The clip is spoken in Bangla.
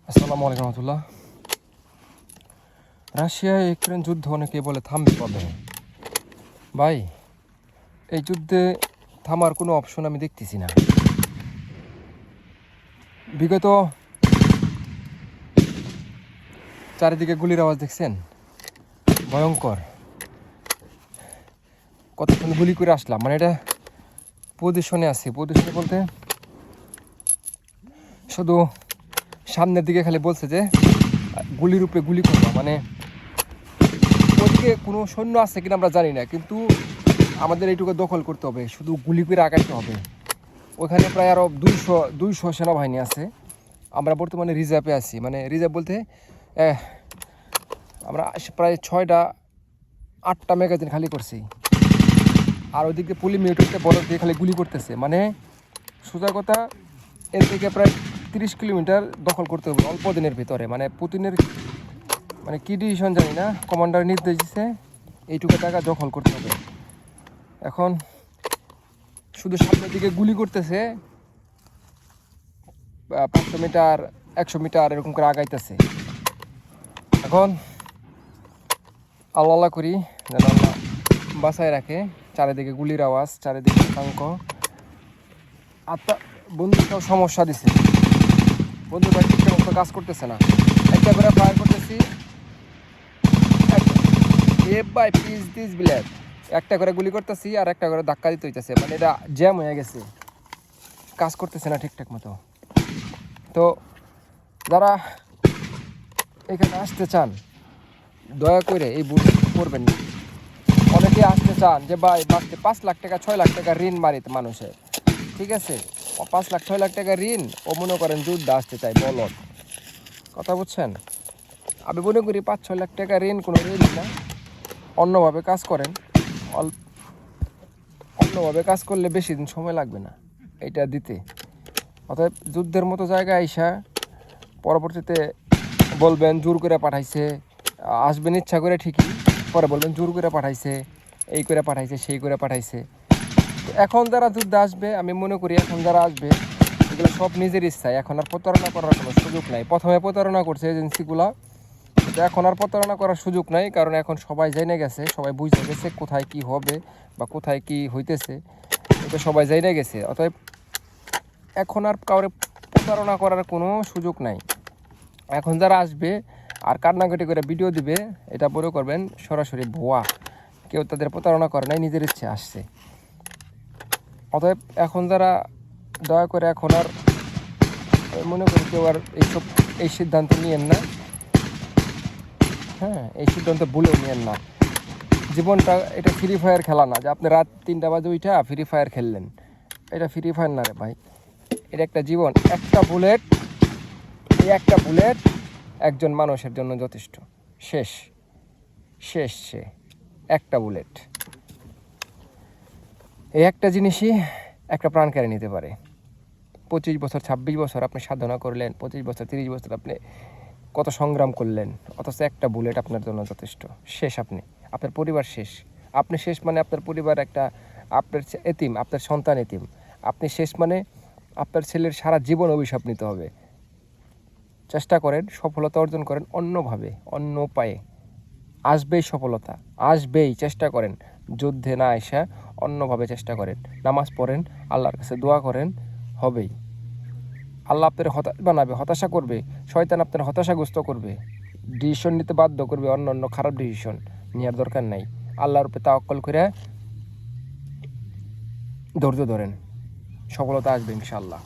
আসসালামু আলাইকুম রহমতুল্লাহ। রাশিয়া ইউক্রেন যুদ্ধ অনেকে বলে থামবে কবে। ভাই, এই যুদ্ধে থামার কোনো অপশন আমি দেখতেছি না। বিগত চারিদিকে গুলির আওয়াজ দেখছেন, ভয়ঙ্কর। কতক্ষণ গুলি করে আসলাম, মানে এটা পজিশনে আছি। পজিশনে বলতে শুধু সামনের দিকে খালি বলছে যে গুলির উপরে গুলি করবো, মানে ওদিকে কোনো সৈন্য আছে কিনা আমরা জানি না, কিন্তু আমাদের এইটুকু দখল করতে হবে, শুধু গুলি করে আগাইতে হবে। ওখানে প্রায় আরও 200 সেনাবাহিনী আছে। আমরা বর্তমানে রিজার্ভে আছি, মানে রিজার্ভ বলতে আমরা প্রায় 6-8টা ম্যাগাজিন খালি করছি। আর ওইদিকে পুলি মিউটরতে বরফ দিয়ে খালি গুলি করতেছে, মানে সোজা কথা এর থেকে প্রায় 30 কিলোমিটার দখল করতে হবে অল্প দিনের ভিতরে। মানে পুতিনের মানে কী ডিসিশন জানি না, কমান্ডার নির্দেশ দিচ্ছে এইটুকু টাকা দখল করতে হবে। এখন শুধু সামনের দিকে গুলি করতেছে, 500 মিটার 100 মিটার এরকম করে আগাইতেছে। এখন আল্লাহ করি যেন আল্লাহ বাঁচায় রাখে। চারিদিকে গুলির আওয়াজ, চারিদিকে আতঙ্ক। বন্ধুটাও সমস্যা দিছে, বন্ধুটা ঠিকঠাক মতো কাজ করতেছে না। একটা করে ফায়ার করতেছি, একটা করে গুলি করতেছি আর একটা করে ধাক্কা দিতে হইতেছে, মানে এটা জ্যাম হয়ে গেছে, কাজ করতেছে না ঠিকঠাক মতো। তো যারা এখানে আসতে চান দয়া করে এই ভুল করবেন না। অনেকে আসতে চান যে ভাই বাঁচতে 5 লাখ টাকা 6 লাখ টাকা ঋণ মারিতে মানুষের, ঠিক আছে, 5 লাখ 6 লাখ টাকা ঋণ ও মনে করেন যুদ্ধ আসতে চাই বলদ, কথা বুঝছেন। আমি মনে করি 5-6 লাখ টাকা ঋণ কোনো ঋণ না। অন্যভাবে কাজ করেন, অন্যভাবে কাজ করলে বেশি দিন সময় লাগবে না এটা দিতে। অতএব যুদ্ধের মতো জায়গায় আইসা পরবর্তীতে বলবেন জোর করে পাঠাইছে, আসবেন ইচ্ছা করে ঠিকই, পরে বলবেন জোর করে পাঠাইছে, এই করে পাঠাইছে, সেই করে পাঠাইছে। এখন যারা যুদ্ধে আসবে, আমি মনে করি এখন যারা আসবে এগুলো সব নিজের ইচ্ছায়, এখন আর প্রতারণা করার কোনো সুযোগ নাই। প্রথমে প্রতারণা করছে এজেন্সিগুলো, কিন্তু এখন আর প্রতারণা করার সুযোগ নাই, কারণ এখন সবাই জেনে গেছে, সবাই বুঝে গেছে কোথায় কি হবে বা কোথায় কি হইতেছে, এটা সবাই জেনে গেছে। অতএব এখন আর কাউরে প্রতারণা করার কোনো সুযোগ নাই। এখন যারা আসবে আর কান্নাকাটি করে ভিডিও দিবে, এটা মনে করবেন সরাসরি ভুয়া, কেউ তাদের প্রতারণা করে নাই, নিজের ইচ্ছে আসছে। অতএব এখন যারা দয়া করে এখন আর মনে করি কেউ আর এই সিদ্ধান্ত নিয়েন না। হ্যাঁ, এই সিদ্ধান্ত ভুলেও নিয়েন না। জীবনটা এটা ফ্রি ফায়ার খেলা না যে আপনি রাত 3টা বাজে উঠা ফ্রি ফায়ার খেললেন, এটা ফ্রি ফায়ার না রে ভাই, এটা একটা জীবন। এই একটা বুলেট একজন মানুষের জন্য যথেষ্ট। শেষ সে একটা বুলেট, এই একটা জিনিসই একটা প্রাণ কেড়ে নিতে পারে। 25 বছর 26 বছর আপনি সাধনা করলেন, 25 বছর 30 বছর আপনি কত সংগ্রাম করলেন, অথচ একটা বুলেট আপনার জন্য যথেষ্ট। শেষ, আপনার পরিবার শেষ। আপনি শেষ মানে আপনার পরিবার একটা, আপনার এতিম, আপনার সন্তান এতিম। আপনি শেষ মানে আপনার ছেলের সারা জীবন অভিশাপ নিতে হবে। চেষ্টা করেন, সফলতা অর্জন করেন অন্যভাবে, অন্য উপায়ে। আসবেই সফলতা, আসবেই। চেষ্টা করেন, যুদ্ধে না আসা অন্যভাবে চেষ্টা করেন, নামাজ পড়েন, আল্লাহর কাছে দোয়া করেন, হবেই। আল্লাহ আপনার বানাবে, হতাশা করবে, শয়তান আপনার হতাশাগ্রস্ত করবে, ডিসিশন নিতে বাধ্য করবে, অন্য খারাপ ডিসিশন নেওয়ার দরকার নাই। আল্লাহর উপরে তাওয়াক্কুল করে ধৈর্য ধরেন, সফলতা আসবে ইনশাআল্লাহ।